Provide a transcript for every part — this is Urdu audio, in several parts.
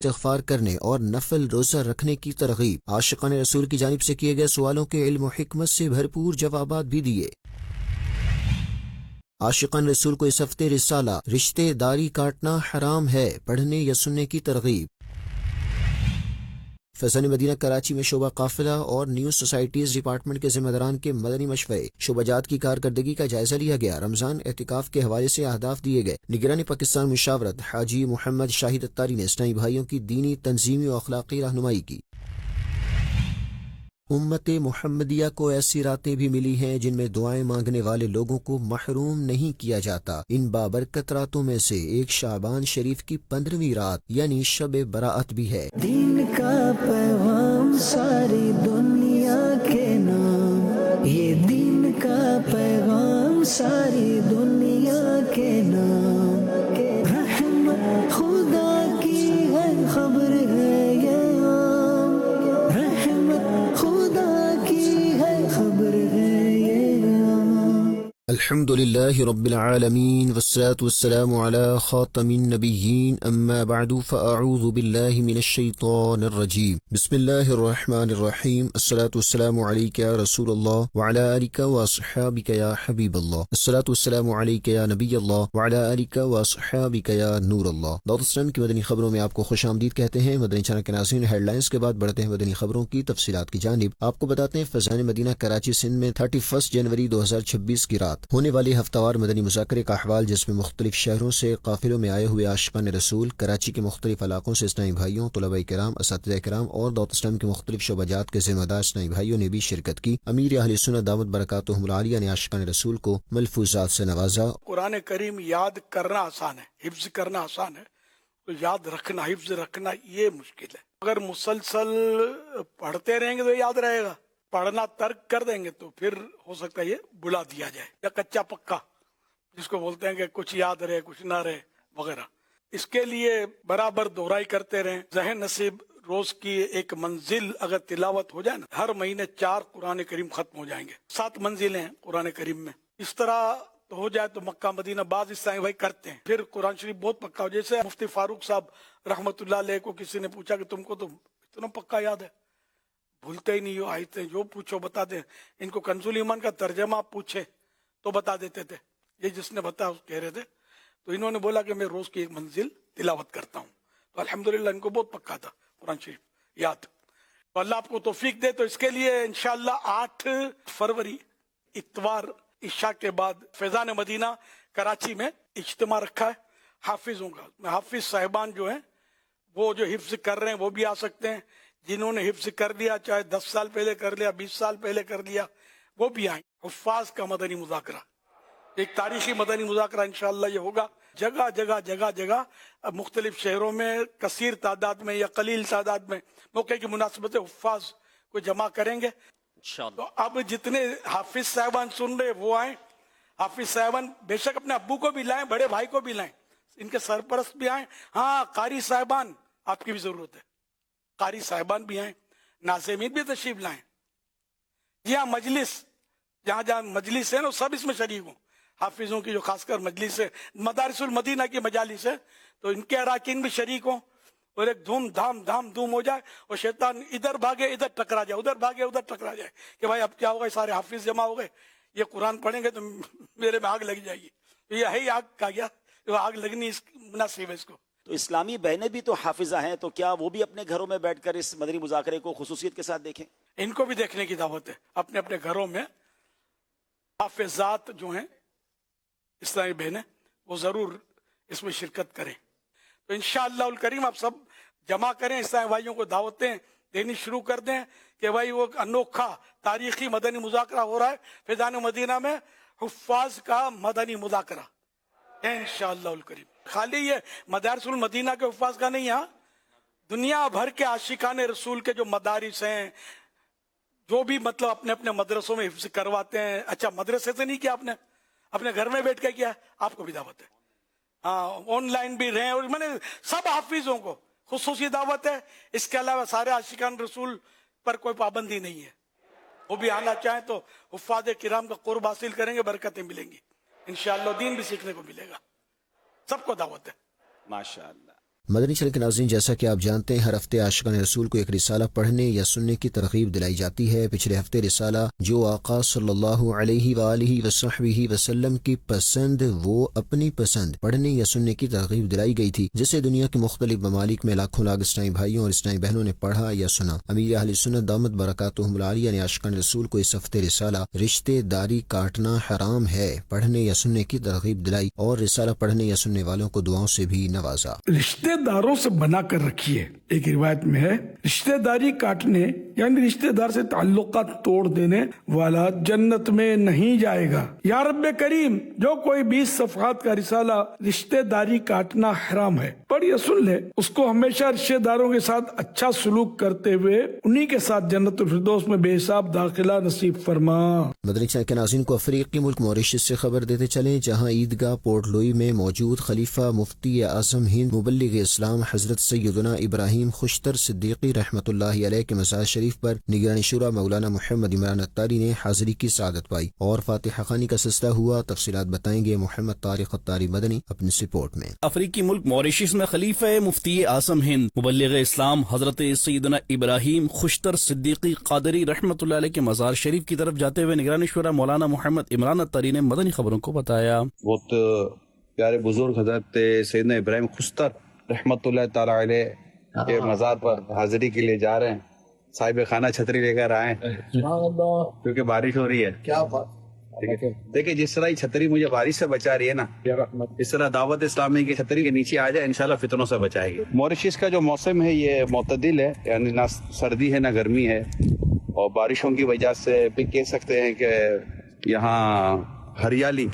استغفار کرنے اور نفل روزہ رکھنے کی ترغیب۔ عاشقان رسول کی جانب سے کیے گئے سوالوں کے علم و حکمت سے بھرپور جوابات بھی دیے۔ عاشقان رسول کو اس ہفتے رسالہ رشتے داری کاٹنا حرام ہے پڑھنے یا سننے کی ترغیب۔ فیضان مدینہ کراچی میں شعبہ قافلہ اور نیو سوسائٹیز ڈپارٹمنٹ کے ذمہ داران کے مدنی مشورے شعبہ جات کی کارکردگی کا جائزہ لیا گیا۔ رمضان اعتکاف کے حوالے سے اہداف دیے گئے۔ نگرانی پاکستان مشاورت حاجی محمد شاہد اتاری نے اسلامی بھائیوں کی دینی تنظیمی و اخلاقی رہنمائی کی۔ امت محمدیہ کو ایسی راتیں بھی ملی ہیں جن میں دعائیں مانگنے والے لوگوں کو محروم نہیں کیا جاتا۔ ان بابرکت راتوں میں سے ایک شعبان شریف کی 15ویں رات یعنی شب براءت بھی ہے۔ دین کا پیغام ساری دنیا کے نام، یہ دین کا پیغام ساری دنیا کے نام، رحمت خدا کی ہے خبر ہے یہ عام، رحمت خدا کی ہے خبر ہے یہ عام۔ الحمد للہ رب العالمین والصلاة والسلام على خاتم النبیین اما بعد فاعوذ باللہ من الشیطان الرجیم بسم اللہ الرحمن الرحیم الصلاة والسلام علیک یا رسول اللہ وعلى آلک واصحابک یا حبیب اللہ الصلاة والسلام علیک یا نبی اللہ وعلى آلک واصحابک یا نور اللہ۔ دعوت اسلام کی مدنی خبروں میں آپ کو خوش آمدید کہتے ہیں۔ مدنی چینل کے ناظرین، ہیڈ لائنز کے بعد بڑھتے ہیں مدنی خبروں کی تفصیلات کی جانب۔ آپ کو بتاتے ہیں فیضان مدینہ کراچی سندھ میں 31 جنوری 2026 کی رات ہونے والی ہفتہ وار مدنی مذاکرے کا احوال، جس میں مختلف شہروں سے قافلوں میں آئے ہوئے عاشقان رسول، کراچی کے مختلف علاقوں سے اسلامی بھائیوں، طلباء کرام، اساتذہ کرام اور دعوت اسلام کے مختلف شعبہ جات کے ذمہ دار اسلامی بھائیوں نے بھی شرکت کی۔ امیر اہل سنت دامت برکاتہم العالیہ نے عاشقان رسول کو ملفوظات سے نوازا۔ قرآن کریم یاد کرنا آسان ہے، حفظ کرنا آسان ہے، تو یاد رکھنا، حفظ رکھنا یہ مشکل ہے۔ اگر مسلسل پڑھتے رہیں گے تو یاد رہے گا، پڑھنا ترک کر دیں گے تو پھر ہو سکتا ہے یہ بلا دیا جائے، یا کچا پکا جس کو بولتے ہیں کہ کچھ یاد رہے کچھ نہ رہے وغیرہ۔ اس کے لیے برابر دہرائی کرتے رہیں۔ ذہن نصیب روز کی ایک منزل اگر تلاوت ہو جائے نا، ہر مہینے 4 قرآن کریم ختم ہو جائیں گے۔ 7 منزلیں ہیں قرآن کریم میں، اس طرح تو ہو جائے تو مکہ مدینہ بعض اسلامی بھائی کرتے ہیں، پھر قرآن شریف بہت پکا ہو۔ جیسے مفتی فاروق صاحب رحمت اللہ علیہ کو کسی نے پوچھا کہ تم کو تو اتنا پکا یاد ہے، بھولتے ہی نہیں ہو، آئے جو پوچھو بتا دیں۔ ان کو کنز ایمان کا ترجمہ پوچھے تو بتا دیتے تھے، یہ جس نے بتایا کہہ رہے تھے، تو انہوں نے بولا کہ میں روز کی ایک منزل تلاوت کرتا ہوں، تو الحمدللہ ان کو بہت پکا تھا قرآن شریف یاد۔ تو اللہ آپ کو توفیق دے۔ تو اس کے لیے انشاءاللہ 8 فروری اتوار عشاء کے بعد فیضان مدینہ کراچی میں اجتماع رکھا ہے حافظوں کا۔ حافظ صاحبان جو ہیں وہ جو حفظ کر رہے ہیں وہ بھی آ سکتے ہیں، جنہوں نے حفظ کر لیا چاہے 10 سال پہلے کر لیا 20 سال پہلے کر لیا وہ بھی آئیں۔ حفاظ کا مدنی مذاکرہ، ایک تاریخی مدنی مذاکرہ انشاءاللہ یہ ہوگا۔ جگہ جگہ جگہ جگہ مختلف شہروں میں کثیر تعداد میں یا قلیل تعداد میں موقع کی مناسبت سے حفاظ کو جمع کریں گے تو اب جتنے حافظ صاحبان سن رہے وہ آئیں۔ حافظ صاحبان بے شک اپنے ابو کو بھی لائیں، بڑے بھائی کو بھی لائیں، ان کے سرپرست بھی آئیں۔ ہاں قاری صاحبان آپ کی بھی ضرورت ہے، قاری صاحبان بھی آئیں، ناظمین بھی تشریف لائیں۔ جی ہاں، مجلس جہاں جہاں مجلس ہے نا سب اس میں شریک ہوں۔ حافظوں کی جو خاص کر مجلس ہے، مدارس المدینہ کی مجالس ہے، تو ان کے اراکین بھی شریک ہوں اور ایک دھوم دھوم ہو جائے، اور شیطان ادھر بھاگے ادھر ٹکرا جائے، ادھر بھاگے ادھر ٹکرا جائے کہ بھائی اب کیا ہوگا، سارے حافظ جمع ہو گئے، یہ قرآن پڑھیں گے تو میرے میں آگ لگ جائے گی۔ تو یہ ہے ہی آگ کا گیا، جو آگ لگنی مناسب ہے اس کو۔ تو اسلامی بہنیں بھی تو حافظہ ہیں، تو کیا وہ بھی اپنے گھروں میں بیٹھ کر اس مدنی مذاکرے کو خصوصیت کے ساتھ دیکھیں؟ ان کو بھی دیکھنے کی دعوت ہے، اپنے اپنے گھروں میں حافظات جو ہیں اسلامی بہنیں وہ ضرور اس میں شرکت کریں۔ تو انشاءاللہ الکریم آپ سب جمع کریں، اسلامی بھائیوں کو دعوتیں دینی شروع کر دیں کہ بھائی وہ انوکھا تاریخی مدنی مذاکرہ ہو رہا ہے فیضان مدینہ میں، حفاظ کا مدنی مذاکرہ انشاءاللہ الکریم۔ خالی یہ مدارس المدینہ کے حفاظ کا نہیں، ہاں دنیا بھر کے عاشقان رسول کے جو مدارس ہیں، جو بھی مطلب اپنے اپنے مدرسوں میں حفظ کرواتے ہیں۔ اچھا مدرسے سے نہیں کیا، آپ نے اپنے گھر میں بیٹھ کے کیا، آپ کو بھی دعوت ہے۔ ہاں آن لائن بھی رہیں، اور میں نے سب حافظوں کو خصوصی دعوت ہے۔ اس کے علاوہ سارے عاشقان رسول پر کوئی پابندی نہیں ہے، وہ بھی آنا چاہیں تو حفاظ کرام کا قرب حاصل کریں گے، برکتیں ملیں گی انشاءاللہ، دین بھی سیکھنے کو ملے گا۔ سب کو دعوت ہے۔ ماشاءاللہ۔ مدنی چینل کے ناظرین، جیسا کہ آپ جانتے ہیں ہر ہفتے عاشقان رسول کو ایک رسالہ پڑھنے یا سننے کی ترغیب دلائی جاتی ہے۔ پچھلے ہفتے رسالہ جو آقا صلی اللہ علیہ وآلہ وصحبہ وسلم کی پسند وہ اپنی پسند پڑھنے یا سننے کی ترغیب دلائی گئی تھی، جسے دنیا کے مختلف ممالک میں لاکھوں لاکھ اسلامی بھائیوں اور اسلامی بہنوں نے پڑھا یا سنا۔ امیر اہل سنت دامت برکاتہم العالیہ نے عاشقان رسول کو اس ہفتے رسالہ رشتے داری کاٹنا حرام ہے پڑھنے یا سننے کی ترغیب دلائی اور رسالہ پڑھنے یا سننے والوں کو دعاؤں سے بھی نوازا۔ رشتے داروں سے بنا کر رکھیے۔ ایک روایت میں ہے رشتے داری کاٹنے یعنی رشتے دار سے تعلقات توڑ دینے والا جنت میں نہیں جائے گا۔ یا رب کریم، جو کوئی 20 صفحات کا رسالہ رشتے داری کاٹنا حرام ہے پڑھ یا سن لے، اس کو ہمیشہ رشتے داروں کے ساتھ اچھا سلوک کرتے ہوئے انہی کے ساتھ جنت الفردوس میں بے حساب داخلہ نصیب فرما۔ مدنی چینل کے ناظرین کو افریقی ملک موریشس سے خبر دیتے چلیں، جہاں عیدگاہ پورٹ لوئی میں موجود خلیفہ مفتی اعظم ہند مبلغ اسلام حضرت سیدنا ابراہیم خوشتر صدیقی رحمۃ اللہ علیہ کے مزار شریف پر نگران شورا مولانا محمد عمران اتاری نے حاضری کی سعادت پائی اور فاتحہ خوانی کا سلسلہ ہوا۔ تفصیلات بتائیں گے محمد طارق اتاری مدنی اپنی رپورٹ میں۔ افریقی ملک موریشس میں خلیفہ مفتی اعظم ہند مبلغ اسلام حضرت سیدنا ابراہیم خوشتر صدیقی قادری رحمۃ اللہ علیہ کے مزار شریف کی طرف جاتے ہوئے نگران شورا مولانا محمد عمران اتاری نے مدنی خبروں کو بتایا۔ بہت پیارے بزرگ حضرت سیدنا ابراہیم خوشتر رحمۃ اللہ تعالی علیہ کے مزار پر حاضری کے لیے جا رہے ہیں۔ صاحب خانہ چھتری لے کر آئے کیونکہ بارش ہو رہی ہے۔ کیا بات دیکھیں، جس طرح یہ چھتری مجھے بارش سے بچا رہی ہے نا، اس طرح دعوت اسلامی کی چھتری کے نیچے آ جائے انشاءاللہ فتنوں سے بچائے گی۔ موریشس کا جو موسم ہے یہ معتدل ہے، یعنی نہ سردی ہے نہ گرمی ہے، اور بارشوں کی وجہ سے بھی کہہ سکتے ہیں کہ یہاں ہریالی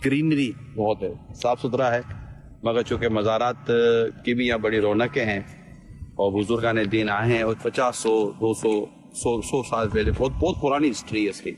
گرینری بہت ہے، صاف ستھرا ہے، مگر چونکہ مزارات کی بھی یہاں بڑی رونقیں ہیں اور بزرگان دین آئے ہیں، اور 50 100 200 100 سال پہلے بہت پرانی ہسٹری ہے اس کی،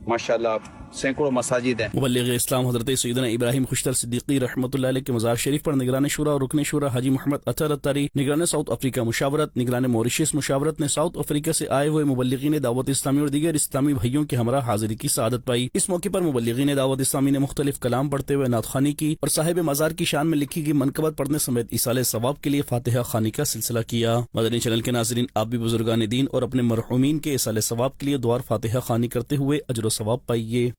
ماشاءاللہ سینکڑوں مساجد ہیں۔ مبلغ اسلام حضرت سیدنا ابراہیم خوشتر صدیقی رحمۃ اللہ علیہ کے مزار شریف پر نگران شورا اور رکن شورا حاجی محمد اطہر اتاری، نگران ساؤتھ افریقہ مشاورت، نگران موریشس مشاورت نے ساؤتھ افریقہ سے آئے ہوئے مبلغین دعوت اسلامی اور دیگر اسلامی بھائیوں کے ہمراہ حاضری کی سعادت پائی۔ اس موقع پر مبلغین دعوت اسلامی نے مختلف کلام پڑھتے ہوئے نعت خوانی کی اور صاحب مزار کی شان میں لکھی گئی منقبت پڑھنے سمیت ایصال ثواب کے لیے فاتحہ خوانی کا سلسلہ کیا۔ مدنی چینل کے ناظرین، آپ بھی بزرگان دین اور اپنے مرحومین کے ایصال ثواب کے لیے دعا فاتحہ خوانی کرتے ہوئے اجر و ثواب پائیے۔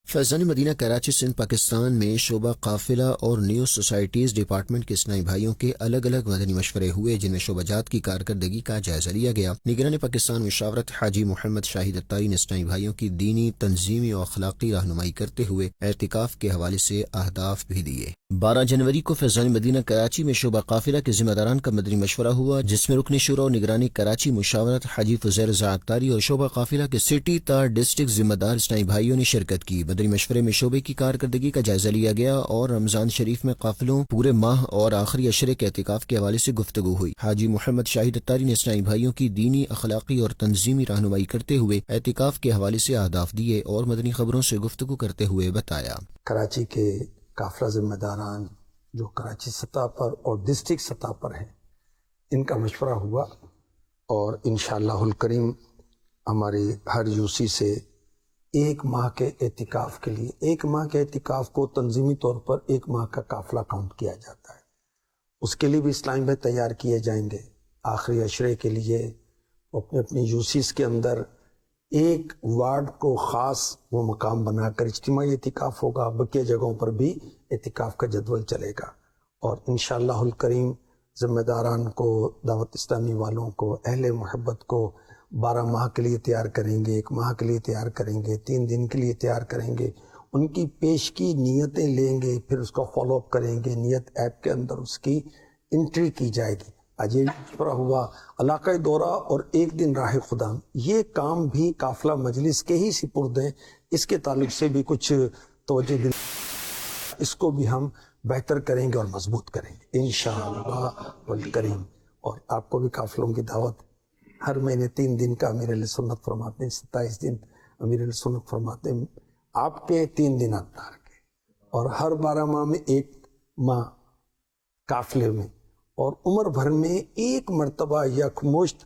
فیضان مدینہ کراچی سندھ پاکستان میں شعبہ قافلہ اور نیو سوسائٹیز ڈپارٹمنٹ کے اسلامی بھائیوں کے الگ الگ مدنی مشورے ہوئے، جن میں شعبہ جات کی کارکردگی کا جائزہ لیا گیا۔ نگران پاکستان مشاورت حاجی محمد شاہد اتاری نے اسلامی بھائیوں کی دینی، تنظیمی اور اخلاقی رہنمائی کرتے ہوئے اعتکاف کے حوالے سے اہداف بھی دیے۔ 12 جنوری کو فیضان مدینہ کراچی میں شعبہ قافلہ کے ذمہ داران کا مدنی مشورہ ہوا، جس میں رکن شورا و نگرانی کراچی مشاورت حاجی فضیل رضا اتاری اور شعبہ قافلہ کے سٹی تار ڈسٹرکٹ ذمہ دار اسلامی بھائیوں نے شرکت کی۔ مدنی مشورے میں شعبے کی کارکردگی کا جائزہ لیا گیا اور رمضان شریف میں قافلوں، پورے ماہ اور آخری عشرے کے اعتکاف کے حوالے سے گفتگو ہوئی۔ حاجی محمد شاہد اتاری نے اسلامی بھائیوں کی دینی، اخلاقی اور تنظیمی رہنمائی کرتے ہوئے اعتکاف کے حوالے سے اہداف دیے اور مدنی خبروں سے گفتگو کرتے ہوئے بتایا۔ کراچی کے قافلہ ذمہ داران جو کراچی سطح پر اور ڈسٹرکٹ سطح پر ہیں، ان کا مشورہ ہوا اور انشاءاللہ الکریم ہماری ہر یوسی سے 1 ماہ کے اعتکاف کے لیے 1 ماہ کے اعتکاف کو تنظیمی طور پر 1 ماہ کا قافلہ کاؤنٹ کیا جاتا ہے۔ اس کے لیے بھی اسلامی بھائی تیار کیے جائیں گے۔ آخری عشرے کے لیے اپنے اپنی یوسیز کے اندر ایک وارڈ کو خاص وہ مقام بنا کر اجتماعی اعتکاف ہوگا، بقیہ جگہوں پر بھی اعتکاف کا جدول چلے گا، اور انشاءاللہ الکریم ذمہ داران کو، دعوت اسلامی والوں کو، اہل محبت کو 12 ماہ کے لیے تیار کریں گے، 1 ماہ کے لیے تیار کریں گے، 3 دن کے لیے تیار کریں گے، ان کی پیش کی نیتیں لیں گے، پھر اس کا فالو اپ کریں گے، نیت ایپ کے اندر اس کی انٹری کی جائے گی۔ آج یہ مشورہ ہوا علاقائی دورہ اور 1 دن راہ خدا، یہ کام بھی قافلہ مجلس کے ہی سپرد ہیں، اس کے تعلق سے بھی کچھ توجہ دل، اس کو بھی ہم بہتر کریں گے اور مضبوط کریں گے انشاءاللہ والکریم۔ اور آپ کو بھی قافلوں کی دعوت، ہر مہینے 3 دن کا امیر علیہ سنت فرماتے ہیں، 27 دن امیر علیہ سنت فرماتے ہیں، آپ کے 3 دن اتار کے، اور ہر 12 ماہ میں 1 ماہ قافلے میں، اور عمر بھر میں 1 مرتبہ یکمشت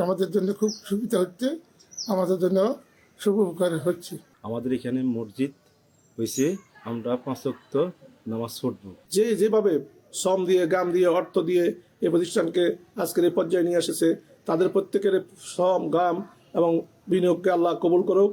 আমাদের জন্য খুব সুবিধা হচ্ছে, আমাদের জন্য শুভ উপকার হচ্ছে। আমাদের এখানে মসজিদ হয়েছে, আমরা 5 ওয়াক্ত নামাজ পড়ব। যেভাবে শ্রম দিয়ে, গাম দিয়ে, অর্থ দিয়ে এই প্রতিষ্ঠানকে আজকের এই পর্যায়ে নিয়ে এসেছে, তাদের প্রত্যেকের শ্রম, গাম এবং বিনিয়োগকে আল্লাহ কবুল করুক।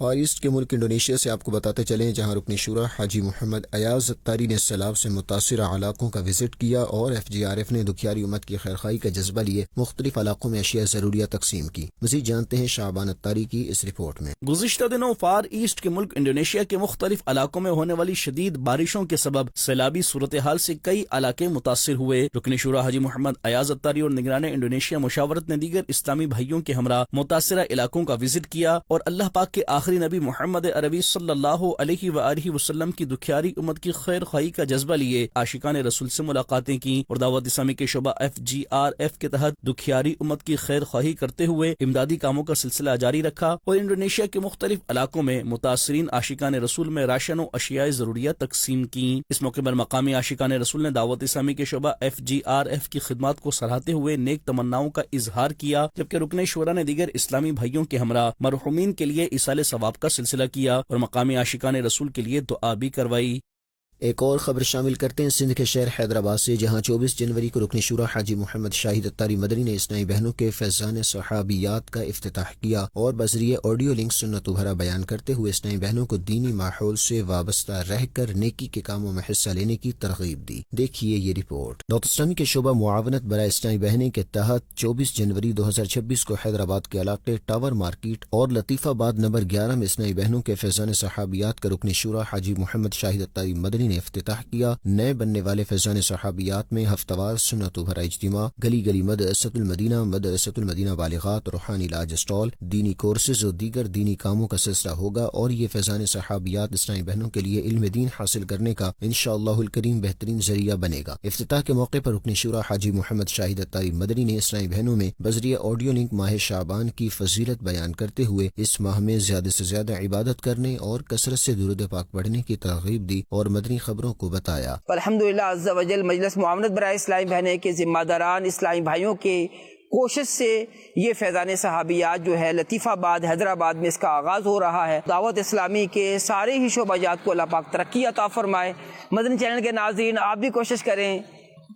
فار ایسٹ کے ملک انڈونیشیا سے آپ کو بتاتے چلیں جہاں رکن شورا حاجی محمد ایاز اتاری نے سیلاب سے متاثرہ علاقوں کا وزٹ کیا اور FGRF نے دکھیاری امت کی خیرخواہی کا جذبہ لیے مختلف علاقوں میں اشیاء ضروریہ تقسیم کی. مزید جانتے ہیں شعبان اتاری کی اس رپورٹ میں. گزشتہ دنوں فار ایسٹ کے ملک انڈونیشیا کے مختلف علاقوں میں ہونے والی شدید بارشوں کے سبب سیلابی صورتحال سے کئی علاقے متاثر ہوئے. رکن شورا حاجی محمد ایاز اتاری اور نگران انڈونیشیا مشاورت نے دیگر اسلامی بھائیوں کے ہمراہ متاثرہ علاقوں کا وزٹ کیا اور اللہ پاک کے آخری نبی محمد عربی صلی اللہ علیہ وآلہ وسلم کی دکھیاری امت کی خیر خواہی کا جذبہ لیے عاشقان رسول سے ملاقاتیں کی اور دعوت اسلامی کے شعبہ FGRF کے تحت دکھیاری امت کی خیر خواہی کرتے ہوئے امدادی کاموں کا سلسلہ جاری رکھا اور انڈونیشیا کے مختلف علاقوں میں متاثرین عاشقان رسول میں راشن و اشیاء ضروریہ تقسیم کی. اس موقع پر مقامی عاشقان رسول نے دعوت اسلامی کے شعبہ FGRF کی خدمات کو سراہتے ہوئے نیک تمناؤں کا اظہار کیا، جبکہ رکن شورا نے دیگر اسلامی بھائیوں کے ہمراہ مرحومین کے لیے ایصال ثواب کا سلسلہ کیا اور مقامی عاشقان رسول کے لیے دعا بھی کروائی. ایک اور خبر شامل کرتے ہیں سندھ کے شہر حیدرآباد سے، جہاں 24 جنوری کو رکن شورا حاجی محمد شاہد اتاری مدنی نے اسلامی بہنوں کے فیضان صحابیات کا افتتاح کیا اور بذریعہ آڈیو لنک سنت و بھرا بیان کرتے ہوئے اسلامی بہنوں کو دینی ماحول سے وابستہ رہ کر نیکی کے کاموں میں حصہ لینے کی ترغیب دی. دیکھیے یہ رپورٹ. دعوت اسلامی کے شعبہ معاونت برائے اسلامی بہنیں کے تحت 24 جنوری 2026 کو حیدرآباد کے علاقے ٹاور مارکیٹ اور لطیف آباد نمبر 11 میں اسلامی بہنوں کے فیضان صحابیات کا رکن شورا حاجی محمد شاہد اتاری مدنی نے افتتاح کیا. نئے بننے والے فیضان صحابیات میں ہفتہ وار سنت و بھرا اجتماع، گلی گلی مدرسۃ المدینہ بالغات، روحانی علاج اسٹال، دینی کورسز اور دیگر دینی کاموں کا سلسلہ ہوگا اور یہ فیضان صحابیات اسلامی بہنوں کے لیے علم دین حاصل کرنے کا انشاءاللہ الکریم بہترین ذریعہ بنے گا. افتتاح کے موقع پر رکن شورا حاجی محمد شاہد اتاری مدنی نے اسلامی بہنوں میں بذریعہ آڈیو لنک ماہ شعبان کی فضیلت بیان کرتے ہوئے اس ماہ میں زیادہ سے زیادہ عبادت کرنے اور کثرت سے درود پاک پڑھنے کی ترغیب دی اور مدنی خبروں کو بتایا. الحمدللہ عز و جل مجلس معاونت برائے اسلامی بہنیں کے ذمہ داران اسلامی بھائیوں کے کوشش سے یہ فیضان صحابیات جو ہے لطیف آباد حیدرآباد میں اس کا آغاز ہو رہا ہے. دعوت اسلامی کے سارے ہی شعبہ جات کو اللہ پاک ترقی عطا فرمائے. مدنی چینل کے ناظرین آپ بھی کوشش کریں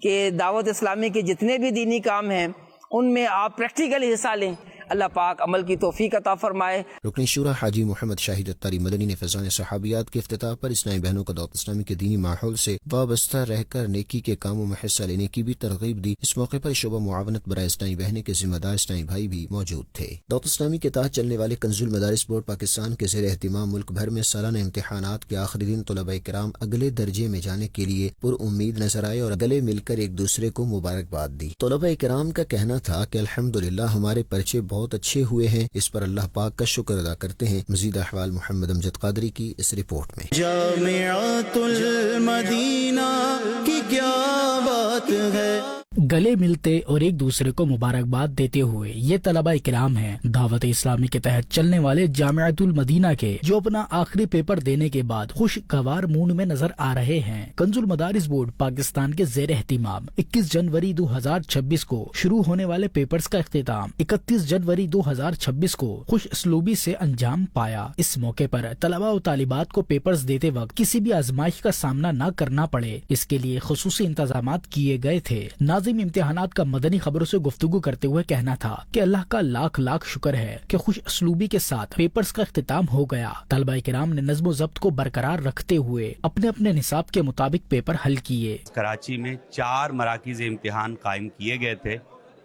کہ دعوت اسلامی کے جتنے بھی دینی کام ہیں ان میں آپ پریکٹیکلی حصہ لیں. اللہ پاک عمل کی توفیق عطا فرمائے. رکن شورا حاجی محمد شاہد اتاری مدنی نے فیضان صحابیات کے افتتاح پر اسلامی بہنوں کو دعوت اسلامی کے دینی ماحول سے وابستہ رہ کر نیکی کے کاموں میں حصہ لینے کی بھی ترغیب دی. اس موقع پر شعبہ معاونت برائے اسلامی بہنیں کے ذمہ دار اسلامی بھائی بھی موجود تھے. دعوت اسلامی کے تحت چلنے والے کنز المدارس بورڈ پاکستان کے زیر اہتمام ملک بھر میں سالانہ امتحانات کے آخری دن طلباء کرام اگلے درجے میں جانے کے لیے پر امید نظر آئے اور گلے مل کر ایک دوسرے کو مبارکباد دی. طلباء کرام کا کہنا تھا کہ الحمدللہ ہمارے پرچے بہت اچھے ہوئے ہیں، اس پر اللہ پاک کا شکر ادا کرتے ہیں. مزید احوال محمد امجد قادری کی اس رپورٹ میں. جامعۃ المدینہ کی کیا بات ہے. گلے ملتے اور ایک دوسرے کو مبارکباد دیتے ہوئے یہ طلباء کرام ہیں دعوت اسلامی کے تحت چلنے والے جامعۃ المدینہ کے، جو اپنا آخری پیپر دینے کے بعد خوشگوار موڈ میں نظر آ رہے ہیں. کنز المدارس بورڈ پاکستان کے زیر اہتمام 21 جنوری 2026 کو شروع ہونے والے پیپرز کا اختتام 31 جنوری 2026 کو خوش اسلوبی سے انجام پایا. اس موقع پر طلباء و طالبات کو پیپرز دیتے وقت کسی بھی آزمائش کا سامنا نہ کرنا پڑے، اس کے لیے خصوصی انتظامات کیے گئے تھے. ناظرین امتحانات کا مدنی خبروں سے گفتگو کرتے ہوئے کہنا تھا کہ اللہ کا لاکھ لاکھ شکر ہے کہ خوش اسلوبی کے ساتھ پیپرز کا اختتام ہو گیا. طلباء کرام نے نظم و ضبط کو برقرار رکھتے ہوئے اپنے اپنے نصاب کے مطابق پیپر حل کیے. کراچی میں 4 مراکز امتحان قائم کیے گئے تھے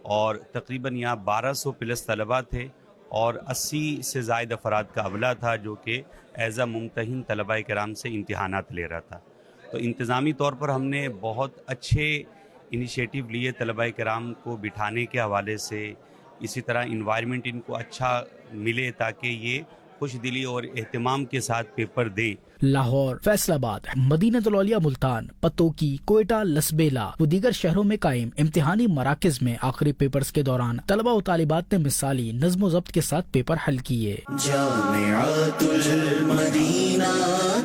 اور تقریباً یہاں 1200 پلس طلباء تھے اور 80 سے زائد افراد کا عملہ تھا جو کہ ایز اے ممتحن طلباء کرام سے امتحانات لے رہا تھا. تو انتظامی طور پر ہم نے بہت اچھے انیشیٹو لیے طلباء کرام کو بٹھانے کے حوالے سے، اسی طرح انوائرمنٹ ان کو اچھا ملے تاکہ یہ خوش دلی اور اہتمام کے ساتھ پیپر دیں. لاہور، فیصل آباد، مدینہ الاولیاء ملتان، پتوکی، کوئٹہ، لسبیلا و دیگر شہروں میں قائم امتحانی مراکز میں آخری پیپرز کے دوران طلباء و طالبات نے مثالی نظم و ضبط کے ساتھ پیپر حل کیے. جامعۃ المدینہ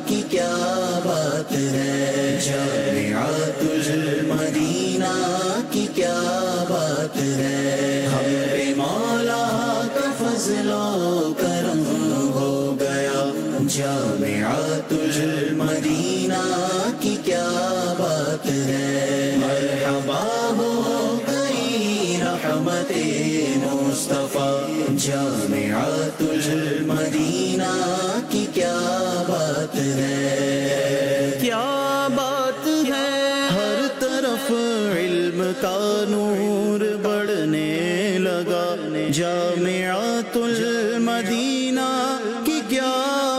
کی کیا بات ہے. جامعۃ المدینہ کی کیا بات ہے. ہم پہ مولا کا فضل و کرم ہو گیا. جامعۃ المدینہ کی کیا بات ہے. مرحبا ہو گئی رحمت مصطفیٰ. جامعۃ المدینہ کا نور بڑھنے لگا، جامعۃ المدینہ کی کیا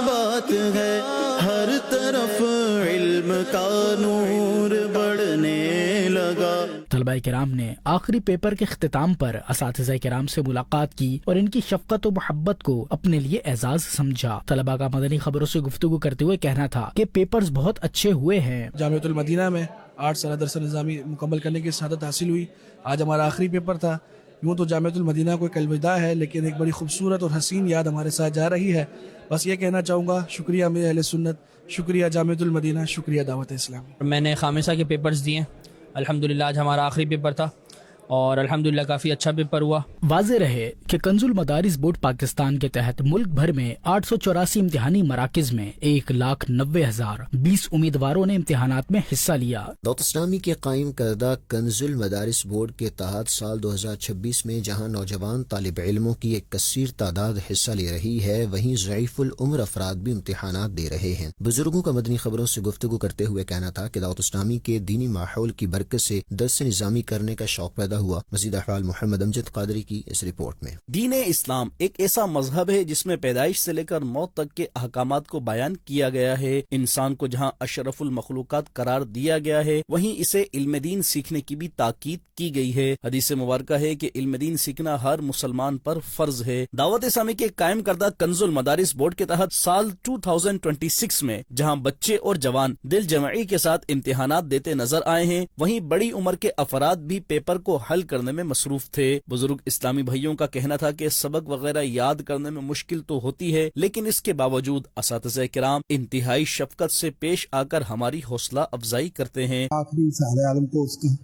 بات ہے، ہر طرف علم کا نور بڑھنے لگا۔ طلبہ کرام نے آخری پیپر کے اختتام پر اساتذہ کرام سے ملاقات کی اور ان کی شفقت و محبت کو اپنے لیے اعزاز سمجھا۔ طلبہ کا مدنی خبروں سے گفتگو کرتے ہوئے کہنا تھا کہ پیپرز بہت اچھے ہوئے ہیں۔ جامعۃ المدینہ میں 8 سالہ درس نظامی مکمل کرنے کی سعادت حاصل ہوئی۔ آج ہمارا آخری پیپر تھا۔ یوں تو جامعۃ المدینہ کو ایک الوداع ہے، لیکن ایک بڑی خوبصورت اور حسین یاد ہمارے ساتھ جا رہی ہے۔ بس یہ کہنا چاہوں گا، شکریہ میرے اہل سنت، شکریہ جامعۃ المدینہ، شکریہ دعوت اسلامی۔ میں نے خامسہ کے پیپرز دیے، الحمدللہ آج ہمارا آخری پیپر تھا اور الحمدللہ کافی اچھا پیپر ہوا۔ واضح رہے کہ کنز المدارس بورڈ پاکستان کے تحت ملک بھر میں 884 امتحانی مراکز میں 1,90,020 امیدواروں نے امتحانات میں حصہ لیا۔ دعوت اسلامی کے قائم کردہ کنز المدارس بورڈ کے تحت سال 2026 میں جہاں نوجوان طالب علموں کی ایک کثیر تعداد حصہ لے رہی ہے، وہیں ضعیف العمر افراد بھی امتحانات دے رہے ہیں۔ بزرگوں کا مدنی خبروں سے گفتگو کرتے ہوئے کہنا تھا کہ دعوت اسلامی کے دینی ماحول کی برکت سے درس نظامی کرنے کا شوق پیدا ہوا۔ مزید احوال محمد امجد قادری کی اس رپورٹ میں۔ دین اسلام ایک ایسا مذہب ہے جس میں پیدائش سے لے کر موت تک کے احکامات کو بیان کیا گیا ہے۔ انسان کو جہاں اشرف المخلوقات قرار دیا گیا ہے، وہیں اسے علم دین سیکھنے کی بھی تاکید کی گئی ہے۔ حدیث مبارکہ ہے کہ علم دین سیکھنا ہر مسلمان پر فرض ہے۔ دعوت اسلامی کے قائم کردہ کنز المدارس بورڈ کے تحت سال 2026 میں جہاں بچے اور جوان دل جمعی کے ساتھ امتحانات دیتے نظر آئے ہیں، وہیں بڑی عمر کے افراد بھی پیپر کو حل کرنے میں مصروف تھے۔ بزرگ اسلامی بھائیوں کا کہنا تھا کہ سبق وغیرہ یاد کرنے میں مشکل تو ہوتی ہے، لیکن اس کے باوجود اساتذہ کرام انتہائی شفقت سے پیش آ کر ہماری حوصلہ افزائی کرتے ہیں۔ آخری سال عالم کو اس کا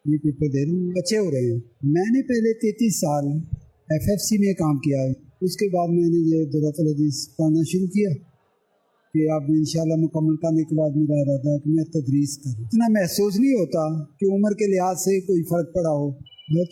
یہ پیپر دے رہے ہیں، بچے ہو رہے ہیں۔ میں نے پہلے 33 سال FFC میں کام کیا ہے، اس کے بعد میں نے یہ درات الحدیث پڑھنا شروع کیا کہ اب انشاءاللہ مکمل کرنے کے بعد میرا ارادہ ہے کہ میں تدریس کروں۔ اتنا محسوس نہیں ہوتا کہ عمر کے لحاظ سے کوئی فرق پڑا ہو،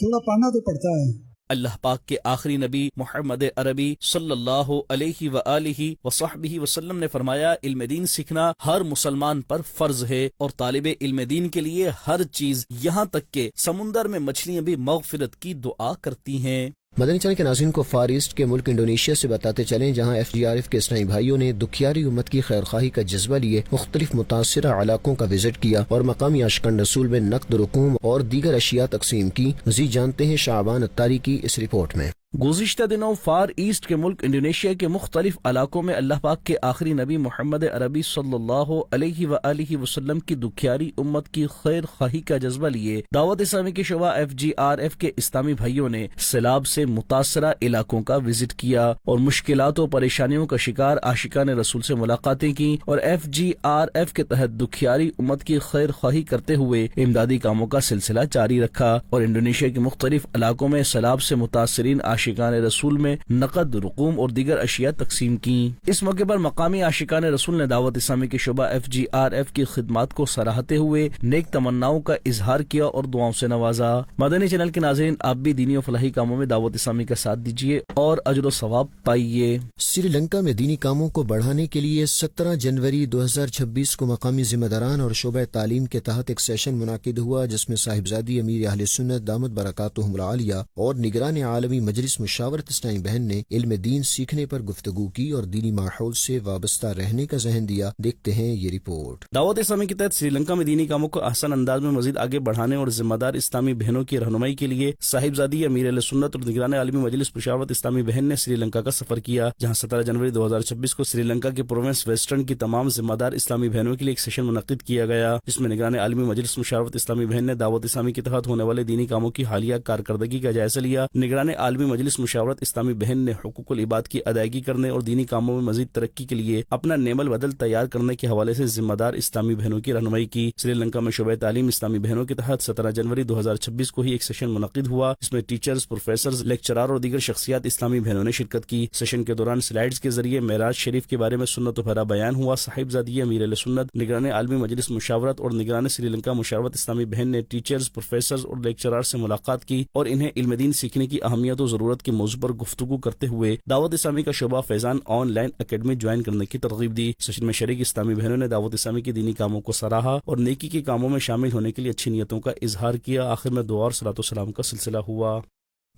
تھوڑا پڑھنا تو پڑتا ہے۔ اللہ پاک کے آخری نبی محمد عربی صلی اللہ علیہ وآلہ وصحبہ وسلم نے فرمایا، علم دین سیکھنا ہر مسلمان پر فرض ہے اور طالب علم دین کے لیے ہر چیز، یہاں تک کہ سمندر میں مچھلیاں بھی مغفرت کی دعا کرتی ہیں۔ مدنی چینل کے ناظرین کو فار ایسٹ کے ملک انڈونیشیا سے بتاتے چلیں، جہاں FGRF کے اسلامی بھائیوں نے دکھیاری امت کی خیرخواہی کا جذبہ لیے مختلف متاثرہ علاقوں کا وزٹ کیا اور مقامی عاشقان رسول میں نقد رقوم اور دیگر اشیاء تقسیم کی۔ مزید جانتے ہیں شعبان اتاری کی اس رپورٹ میں۔ گزشتہ دنوں فار ایسٹ کے ملک انڈونیشیا کے مختلف علاقوں میں اللہ پاک کے آخری نبی محمد عربی صلی اللہ علیہ وآلہ وسلم کی دکھیاری امت کی خیر خواہی کا جذبہ لیے دعوت اسلامی کے شعبہ FGRF کے اسلامی بھائیوں نے سیلاب سے متاثرہ علاقوں کا وزٹ کیا اور مشکلات و پریشانیوں کا شکار عاشقان رسول سے ملاقاتیں کی اور FGRF کے تحت دکھیاری امت کی خیر خواہی کرتے ہوئے امدادی کاموں کا سلسلہ جاری رکھا اور انڈونیشیا کے مختلف علاقوں میں سیلاب سے متاثرین عاشقان رسول میں نقد رقوم اور دیگر اشیاء تقسیم کی۔ اس موقع پر مقامی عاشقان رسول نے دعوت اسلامی کے شعبہ FGRF کی خدمات کو سراہتے ہوئے نیک تمناؤں کا اظہار کیا اور دعاؤں سے نوازا۔ مدنی چینل کے ناظرین، آپ بھی دینی و فلاحی کاموں میں دعوت اسلامی کا ساتھ دیجیے اور اجر و ثواب پائیے۔ سری لنکا میں دینی کاموں کو بڑھانے کے لیے 17 جنوری 2026 کو مقامی ذمہ داران اور شعبہ تعلیم کے تحت ایک سیشن منعقد ہوا، جس میں صاحبزادی امیر اہل سنت دامت برکاتہم العالیہ اور نگران عالمی مجلس مشاورت اسلامی بہن نے علم دین سیکھنے پر گفتگو کی اور دینی ماحول سے وابستہ رہنے کا ذہن دیا۔ دیکھتے ہیں یہ رپورٹ۔ دعوت اسلامی کے تحت سری لنکا میں دینی کاموں کو آسان انداز میں مزید آگے بڑھانے اور ذمہ دار اسلامی بہنوں کی رہنمائی کے لیے صاحبزادی امیر اہل سنت اور نگران عالمی مجلس مشاورت اسلامی بہن نے سری لنکا کا سفر کیا، جہاں 17 جنوری 2026 کو سری لنکا کے پروونس ویسٹرن کی تمام ذمہ دار اسلامی بہنوں کے لیے ایک سیشن منعقد کیا گیا، جس میں نگران عالمی مجلس مشاورت اسلامی بہن نے دعوت اسلامی کے تحت ہونے والے دینی کاموں کی حالیہ کارکردگی کا جائزہ لیا۔ نگران عالمی مجلس مشاورت اسلامی بہن نے حقوق العباد کی ادائیگی کرنے اور دینی کاموں میں مزید ترقی کے لیے اپنا نعم البدل تیار کرنے کے حوالے سے ذمہ دار اسلامی بہنوں کی رہنمائی کی۔ سری لنکا میں شعبہ تعلیم اسلامی بہنوں کے تحت 17 جنوری 2026 کو ہی ایک سیشن منعقد ہوا، جس میں ٹیچرز، پروفیسرز، لیکچرار اور دیگر شخصیات اسلامی بہنوں نے شرکت کی۔ سیشن کے دوران سلائیڈز کے ذریعے معراج شریف کے بارے میں سنت و بھرا بیان ہوا۔ صاحبزادی امیر اہل سنت، نگران عالمی مجلس مشاورت اور نگران سری لنکا مشاورت اسلامی بہن نے ٹیچرز، پروفیسرز اور لیکچرار سے ملاقات کی اور انہیں علم دین سیکھنے کی اہمیت و ضرورت مشاورت کے موضوع پر گفتگو کرتے ہوئے دعوت اسلامی کا شعبہ فیضان آن لائن اکیڈمی جوائن کرنے کی ترغیب دی۔ سیشن میں شریک اسلامی بہنوں نے دعوت اسلامی کے دینی کاموں کو سراہا اور نیکی کے کاموں میں شامل ہونے کے لیے اچھی نیتوں کا اظہار کیا۔ آخر میں دعا اور صلاۃ و سلام کا سلسلہ ہوا۔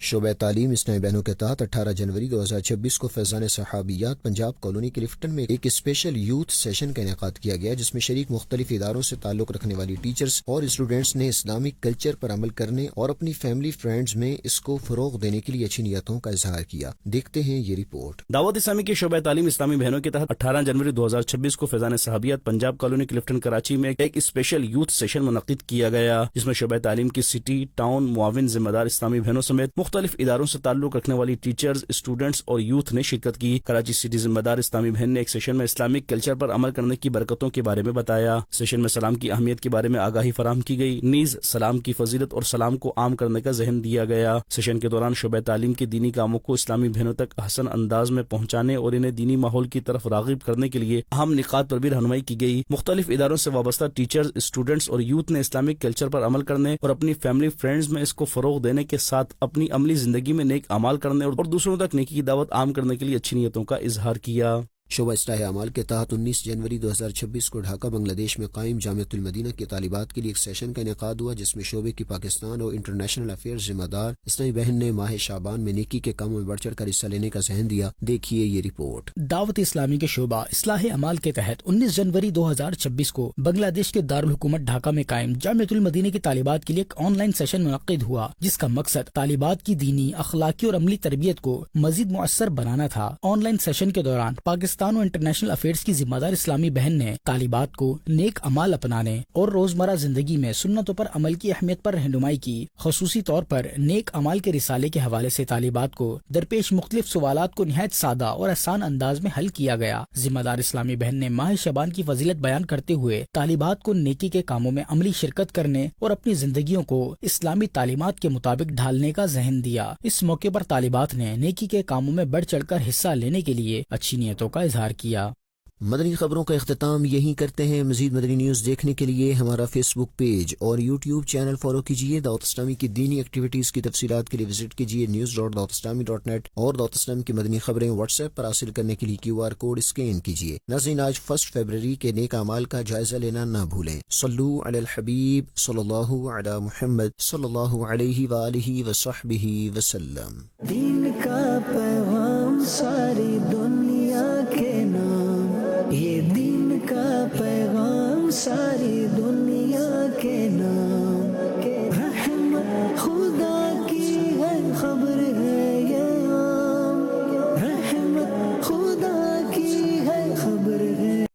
شعبہ تعلیم اسلامی بہنوں کے تحت 18 جنوری 2026 کو فیضان صحابیات پنجاب کالونی کلفٹن میں ایک اسپیشل یوتھ سیشن کا انعقاد کیا گیا، جس میں شریک مختلف اداروں سے تعلق رکھنے والی ٹیچرز اور اسٹوڈنٹس نے اسلامک کلچر پر عمل کرنے اور اپنی فیملی فرینڈز میں اس کو فروغ دینے کے لیے اچھی نیتوں کا اظہار کیا۔ دیکھتے ہیں یہ رپورٹ۔ دعوت اسلامی کے شعبہ تعلیم اسلامی بہنوں کے تحت 18 جنوری 2026 کو فیضان صحابیات پنجاب کالونی کلفٹن کراچی میں ایک اسپیشل یوتھ سیشن منعقد کیا گیا، جس میں شعبہ تعلیم کی سٹی، ٹاؤن، معاون ذمہ دار اسلامی بہنوں سمیت مختلف اداروں سے تعلق رکھنے والی ٹیچرز، اسٹوڈنٹس اور یوتھ نے شرکت کی۔ کراچی سٹی ذمہ دار اسلامی بہن نے ایک سیشن میں اسلامک کلچر پر عمل کرنے کی برکتوں کے بارے میں بتایا۔ سیشن میں سلام کی اہمیت کے بارے میں آگاہی فراہم کی گئی، نیز سلام کی فضیلت اور سلام کو عام کرنے کا ذہن دیا گیا۔ سیشن کے دوران شعبہ تعلیم کے دینی کاموں کو اسلامی بہنوں تک احسن انداز میں پہنچانے اور انہیں دینی ماحول کی طرف راغب کرنے کے لیے اہم نکات پر بھی رہنمائی کی گئی۔ مختلف اداروں سے وابستہ ٹیچرز، اسٹوڈنٹس اور یوتھ نے اسلامک کلچر پر عمل کرنے اور اپنی فیملی فرینڈز میں اس کو فروغ دینے کے ساتھ اپنی عملی زندگی میں نیک اعمال کرنے اور دوسروں تک نیکی کی دعوت عام کرنے کے لیے اچھی نیتوں کا اظہار کیا۔ شعبہ اصلاح اعمال کے تحت 19 جنوری 2026 کو ڈھاکہ بنگلہ دیش میں قائم جامعۃ المدینہ کی طالبات کے لیے ایک سیشن کا انعقاد ہوا، جس میں شعبے کی پاکستان اور انٹرنیشنل افیئرز ذمہ دار اسلامی بہن نے ماہ شعبان میں نیکی کے کاموں میں بڑھ چڑھ کر حصہ لینے کا ذہن دیا۔ دیکھیے یہ رپورٹ۔ دعوت اسلامی کے شعبہ اصلاح اعمال کے تحت 19 جنوری 2026 کو بنگلہ دیش کے دارالحکومت ڈھاکہ میں قائم جامعۃ المدینہ کی طالبات کے لیے ایک آن لائن سیشن منعقد ہوا، جس کا مقصد طالبات کی دینی، اخلاقی اور عملی تربیت کو مزید مؤثر بنانا تھا۔ آن لائن سیشن کے دوران پاکستان اور انٹرنیشنل افیئرز کی ذمہ دار اسلامی بہن نے طالبات کو نیک اعمال اپنانے اور روزمرہ زندگی میں سنتوں پر عمل کی اہمیت پر رہنمائی کی۔ خصوصی طور پر نیک اعمال کے رسالے کے حوالے سے طالبات کو درپیش مختلف سوالات کو نہایت سادہ اور آسان انداز میں حل کیا گیا۔ ذمہ دار اسلامی بہن نے ماہ شعبان کی فضیلت بیان کرتے ہوئے طالبات کو نیکی کے کاموں میں عملی شرکت کرنے اور اپنی زندگیوں کو اسلامی تعلیمات کے مطابق ڈھالنے کا ذہن دیا۔ اس موقع پر طالبات نے نیکی کے کاموں میں بڑھ چڑھ کر حصہ لینے کے لیے اچھی نیتوں کا اظہار کیا۔ مدنی خبروں کا اختتام یہیں کرتے ہیں۔ مزید مدنی نیوز دیکھنے کے لیے ہمارا فیس بک پیج اور یوٹیوب چینل فالو کیجیے۔ دعوت اسلامی کی دینی ایکٹیویٹیز کی تفصیلات کے لیے وزٹ کیجیے news.dawatIslami.net اور دعوت اسلامی کی مدنی خبریں واٹس ایپ پر حاصل کرنے کے لیے QR کوڈ اسکین کیجیے۔ ناظرین، آج 1 فروری کے نیک اعمال کا جائزہ لینا نہ بھولیں۔ صلو علی الحبیب صلی اللہ علی محمد صلی اللہ علیہ وآلہ وصحبہ وسلم۔ دین کا پیغام ساری دنیا کے نام، یہ دین کا پیغام ساری دنیا کے نام۔